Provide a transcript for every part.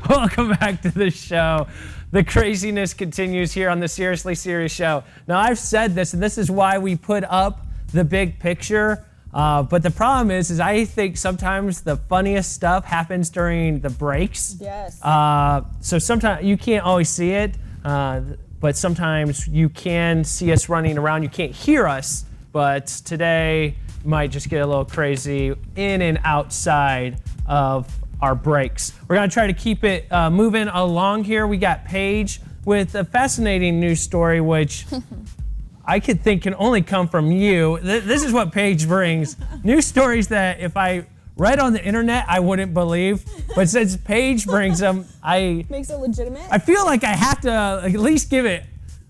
Welcome back to the show. The craziness continues here on the Seriously Serious Show. Now, I've said this, and this is why we put up the big picture. But the problem is I think sometimes the funniest stuff happens during the breaks. Yes. So sometimes you can't always see it, but sometimes you can see us running around. You can't hear us, but today might just get a little crazy in and outside of our breaks. We're going to try to keep it moving along here. We got Paige with a fascinating news story, which I could think can only come from you. This is what Paige brings. News stories that if I read on the internet, I wouldn't believe. But since Paige brings them, Makes it legitimate? I feel like I have to at least give it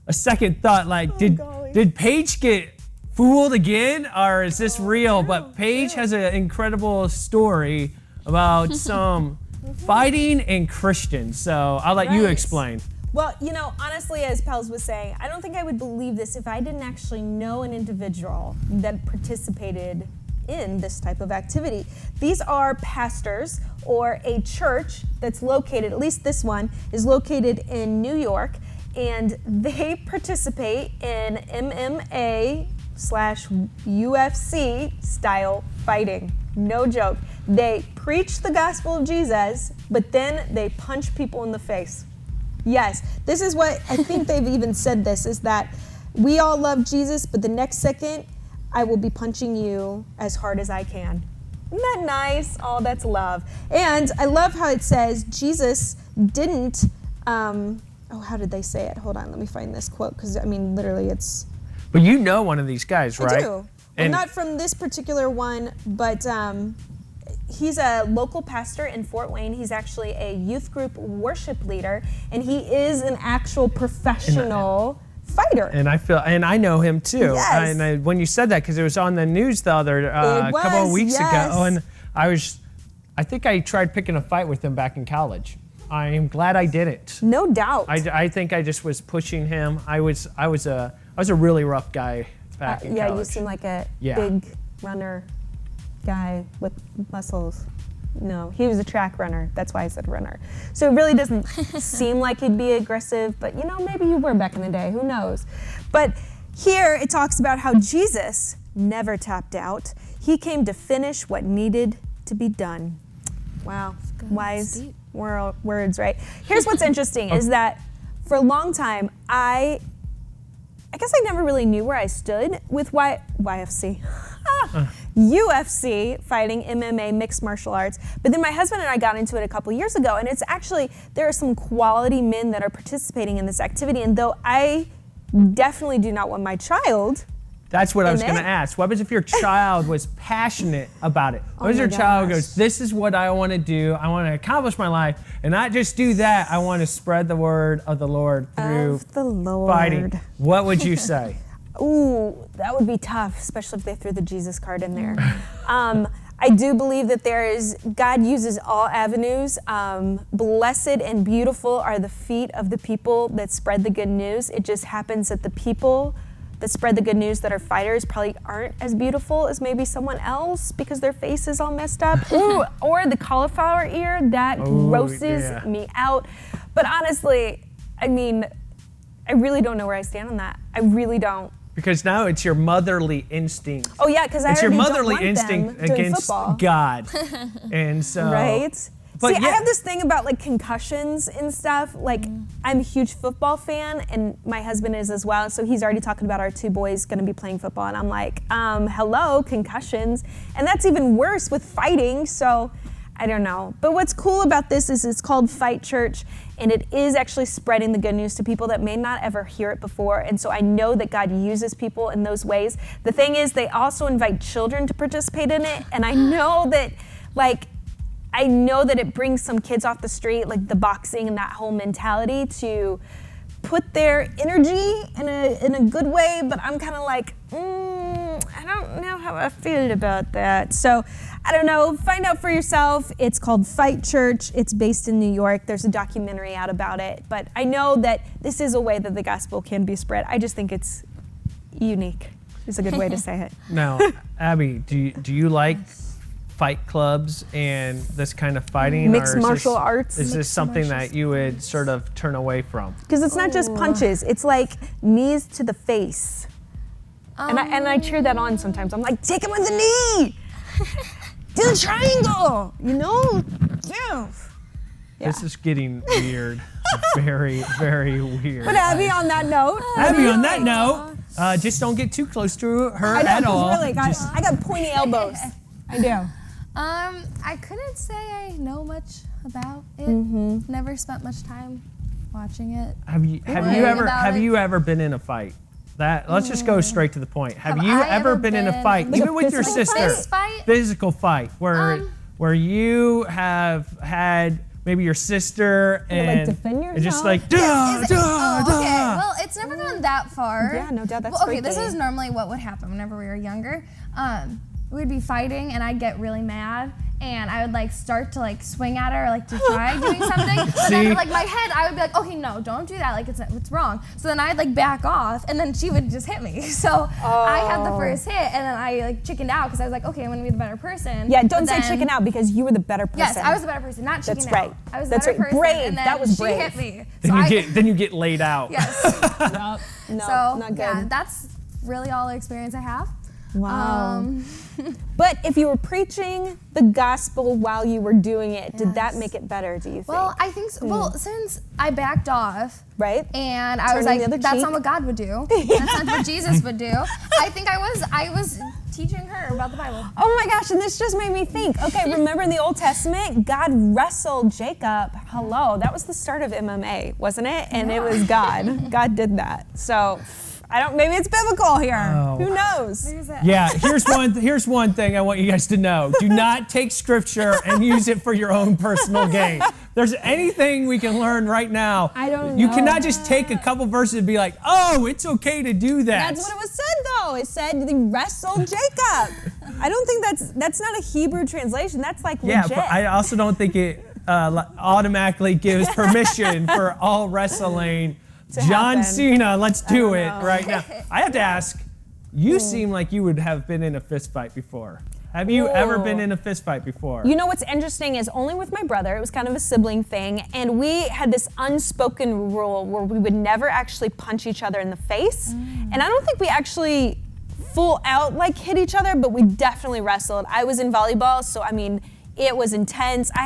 a second thought. Like, did Paige get fooled again, or is this real? But Paige has an incredible story about some fighting and Christians. So I'll let you explain. Well, you know, honestly, as Pelz was saying, I don't think I would believe this if I didn't actually know an individual that participated in this type of activity. These are pastors or a church that's located, at least this one, is located in New York, and they participate in MMA/UFC style fighting. No joke. They preach the gospel of Jesus, but then they punch people in the face. Yes, this is what I think they've even said this, is that we all love Jesus, but the next second, I will be punching you as hard as I can. Isn't that nice? Oh, that's love. And I love how it says Jesus didn't, how did they say it? Hold on, let me find this quote, because I mean, literally it's... But you know one of these guys, right? I do. Well, not from this particular one, but he's a local pastor in Fort Wayne. He's actually a youth group worship leader, and he is an actual professional fighter. And I know him too. Yes. And when you said that, because it was on the news the other couple of weeks ago, and I think I tried picking a fight with him back in college. I am glad I didn't. No doubt. I think I just was pushing him. I was a really rough guy back in college. You seem like a big runner guy with muscles. No, he was a track runner. That's why I said runner. So it really doesn't seem like he'd be aggressive, but you know, maybe you were back in the day. Who knows? But here it talks about how Jesus never tapped out. He came to finish what needed to be done. Wow, wise words, right? Here's what's interesting is that for a long time, I guess I never really knew where I stood with YFC. UFC fighting, MMA, mixed martial arts. But then my husband and I got into it a couple years ago, and it's actually, there are some quality men that are participating in this activity, and though I definitely do not want my child. That's what I was going to ask. What happens if your child was passionate about it? What if your child goes, this is what I want to do, I want to accomplish my life, and not just do that, I want to spread the word of the Lord through fighting. What would you say? Ooh, that would be tough, especially if they threw the Jesus card in there. I do believe that God uses all avenues. Blessed and beautiful are the feet of the people that spread the good news. It just happens that the people that spread the good news that are fighters probably aren't as beautiful as maybe someone else because their face is all messed up. Ooh, or the cauliflower ear, that grosses me out. But honestly, I mean, I really don't know where I stand on that. I really don't. Because now it's your motherly instinct. Oh yeah, because I already don't want instinct them against football. God. And so right? But see, I have this thing about like concussions and stuff. Like, I'm a huge football fan, and my husband is as well. So he's already talking about our two boys going to be playing football, and I'm like, hello, concussions, and that's even worse with fighting. So I don't know. But what's cool about this is it's called Fight Church, and it is actually spreading the good news to people that may not ever hear it before. And so I know that God uses people in those ways. The thing is, they also invite children to participate in it, and I know that, it brings some kids off the street, like the boxing and that whole mentality, to put their energy in a good way, but I'm kind of like, I don't know how I feel about that. So I don't know, find out for yourself. It's called Fight Church. It's based in New York. There's a documentary out about it, but I know that this is a way that the gospel can be spread. I just think it's unique. It's a good way to say it. Now, Abby, do you like fight clubs and this kind of fighting? Mixed or is martial this, arts. Is this Mixed something martial that you would sort of turn away from? Because it's not just punches. It's like knees to the face. And I cheer that on sometimes. I'm like, take him with the knee. Do the triangle. You know? Yeah. This is getting weird. Very, very weird. But Abby, on that note. Abby, on that note, just don't get too close to her at all. Really, I got pointy elbows. I do. I couldn't say I know much about it. Never spent much time watching it. Have you ever been in a fight? Let's just go straight to the point. Have you ever been in a fight, even with your sister? Physical fight, where you have had maybe your sister and defend yourself? just like Okay, well, it's never gone that far. Yeah, no doubt. That's okay, this is normally what would happen whenever we were younger. We'd be fighting and I'd get really mad and I would like start to like swing at her or like to try doing something. But then like my head, I would be like, okay, no, don't do that. Like it's wrong. So then I'd like back off and then she would just hit me. So I had the first hit and then I like chickened out because I was like, okay, I'm gonna be the better person. Yeah, don't say chicken out because you were the better person. Yes, I was the better person, not chicken out. That's right. I was the better person. Brave. And then that was brave. She hit me. Then you get laid out. Yes. No, so not good. yeah, that's really all the experience I have. Wow. But if you were preaching the gospel while you were doing it, did that make it better, do you think? Well, I think so. Well, since I backed off, right? And I was like, that's not what God would do. That's not what Jesus would do. I think I was teaching her about the Bible. Oh my gosh, and this just made me think. Okay, remember in the Old Testament, God wrestled Jacob. Hello, that was the start of MMA, wasn't it? And it was God. God did that. So maybe it's biblical here. Oh. Who knows? Yeah, here's one thing I want you guys to know. Do not take scripture and use it for your own personal gain. If there's anything we can learn right now, you cannot just take a couple verses and be like, oh, it's okay to do that. That's what it was said though. It said they wrestled Jacob. I don't think that's not a Hebrew translation. That's like legit. Yeah, but I also don't think it automatically gives permission for all wrestling. John Cena, let's do it right now. I have to ask, you seem like you would have been in a fist fight before. Have you ever been in a fist fight before? You know what's interesting is only with my brother. It was kind of a sibling thing. And we had this unspoken rule where we would never actually punch each other in the face. And I don't think we actually full out like hit each other, but we definitely wrestled. I was in volleyball, so I mean, it was intense. I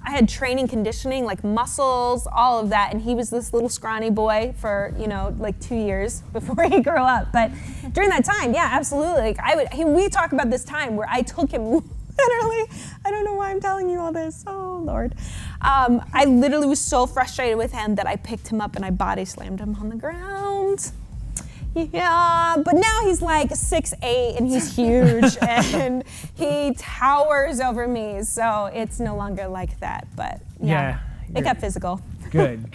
had training conditioning, like muscles, all of that, and he was this little scrawny boy for like 2 years before he grew up. But during that time, yeah, absolutely. Like we talk about this time where I took him literally. I don't know why I'm telling you all this. Oh Lord, I literally was so frustrated with him that I picked him up and I body slammed him on the ground. Yeah, but now he's like 6'8" and he's huge and he towers over me, so it's no longer like that. But yeah, it got physical. Good.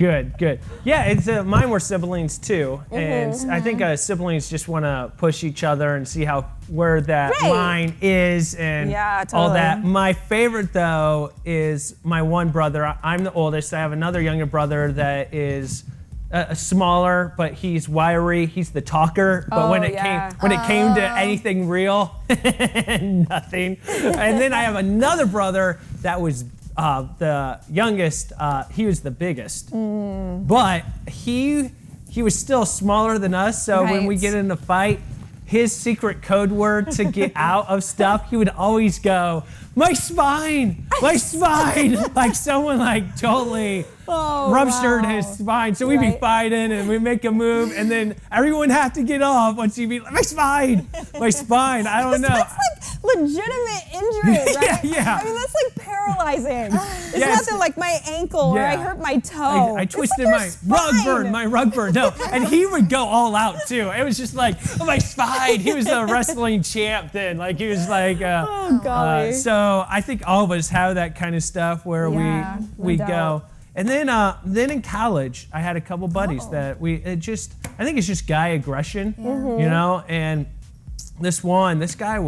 Yeah, it's mine were siblings too, and I think siblings just want to push each other and see where that line is and all that. My favorite though is my one brother. I'm the oldest. I have another younger brother that is smaller, but he's wiry. He's the talker. But when it came to anything real, nothing. And then I have another brother that was the youngest. He was the biggest, but he was still smaller than us. So when we get in a fight, his secret code word to get out of stuff, he would always go, "My spine, my spine!" Like someone like totally ruptured his spine. So we'd be fighting and we'd make a move and then everyone had to get off once he'd be like, "My spine, my spine." I don't know. That's like legitimate injury, right? Yeah. I mean, that's like paralyzing. It's nothing like my ankle or I hurt my toe. I twisted my rug burn. No, and he would go all out too. It was just like, "Oh, my spine." He was a wrestling champ then. Like he was like, oh golly. So I think all of us have that kind of stuff where we go. And then in college, I had a couple buddies that I think it's just guy aggression, and this guy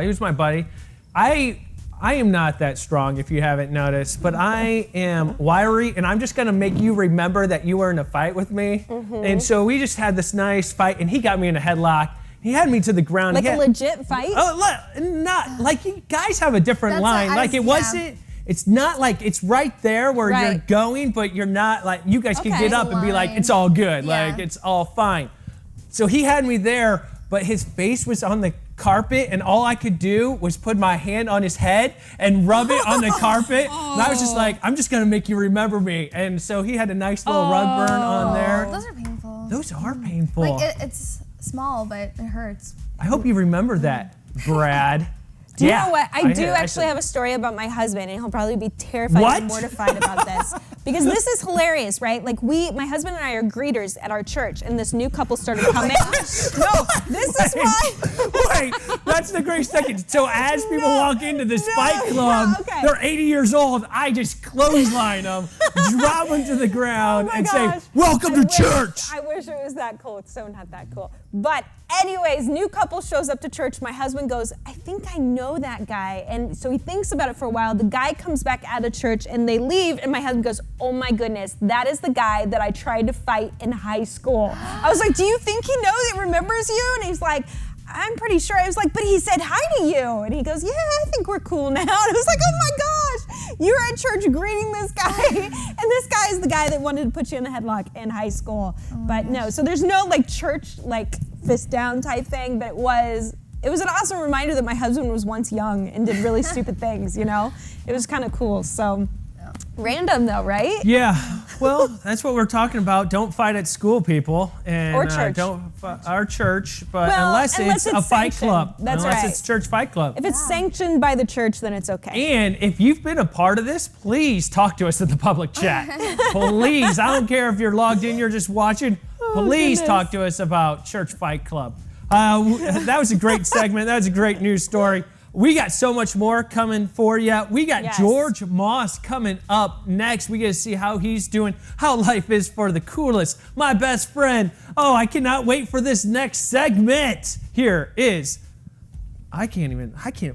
he was my buddy. I am not that strong if you haven't noticed, but I am wiry and I'm just gonna make you remember that you were in a fight with me. And so we just had this nice fight and he got me in a headlock. He had me to the ground. Like a legit fight? Not like you guys have a different That's line. what Like it wasn't. It's not like it's right there where you're Right. going, but you're not like you guys can Okay. get up and be like, it's all good, Yeah. like it's all fine. So he had me there, but his face was on the carpet, and all I could do was put my hand on his head and rub it on the carpet. And I was just like, I'm just gonna make you remember me. And so he had a nice little rug burn on there. Those are painful. Those are painful. Like it's small, but it hurts. I hope you remember that, Brad. Do you know what? I do said- actually have a story about my husband, and he'll probably be terrified What? and mortified about this. Because this is hilarious, right? Like my husband and I are greeters at our church, and this new couple started coming. No, this is why. Wait, that's the great second. So as people walk into this fight club, yeah, okay. they're 80 years old. I just clothesline them, drop them to the ground, and say, "Welcome to church." I wish it was that cool. It's so not that cool. But anyways, new couple shows up to church. My husband goes, I think I know that guy. And so he thinks about it for a while. The guy comes back out of church and they leave. And my husband goes, oh my goodness, that is the guy that I tried to fight in high school. I was like, do you think he knows, he remembers you? And he's like, I'm pretty sure. I was like, but he said hi to you. And he goes, yeah, I think we're cool now. And I was like, oh my gosh, you're at church greeting this guy. And this guy is the guy that wanted to put you in a headlock in high school. But no, so there's no like church, like fist down type thing, but it was an awesome reminder that my husband was once young and did really stupid things, you know? It was kind of cool. So random though, right? Yeah, well, that's what we're talking about. Don't fight at school, people. And, Or church. Our church, but Well, unless it's a fight sanctioned. club. That's unless right. it's church fight club. If it's sanctioned by the church, then it's okay. And if you've been a part of this, please talk to us in the public chat. Please, I don't care if you're logged in, you're just watching. Please goodness. talk to us about Church Fight Club. That was a great segment. That was a great news story. We got so much more coming for you. We got Yes. George Moss coming up next. We get to see how he's doing, how life is for the coolest, my best friend. Oh, I cannot wait for this next segment. Here is,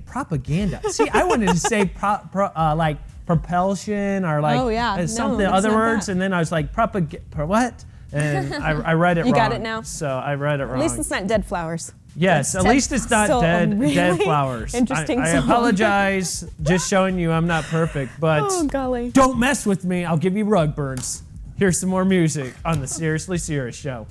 propaganda. See, I wanted to say like propulsion or like Oh, yeah. No, something, that's other not words, that. and then I was like, what? And I read it wrong. You got it now? So I read it wrong. At least it's not dead flowers. Yes, at least it's not So, dead really flowers. interesting I song. apologize, just showing you I'm not perfect, but Oh, golly. don't mess with me. I'll give you rug burns. Here's some more music on the Seriously Serious Show.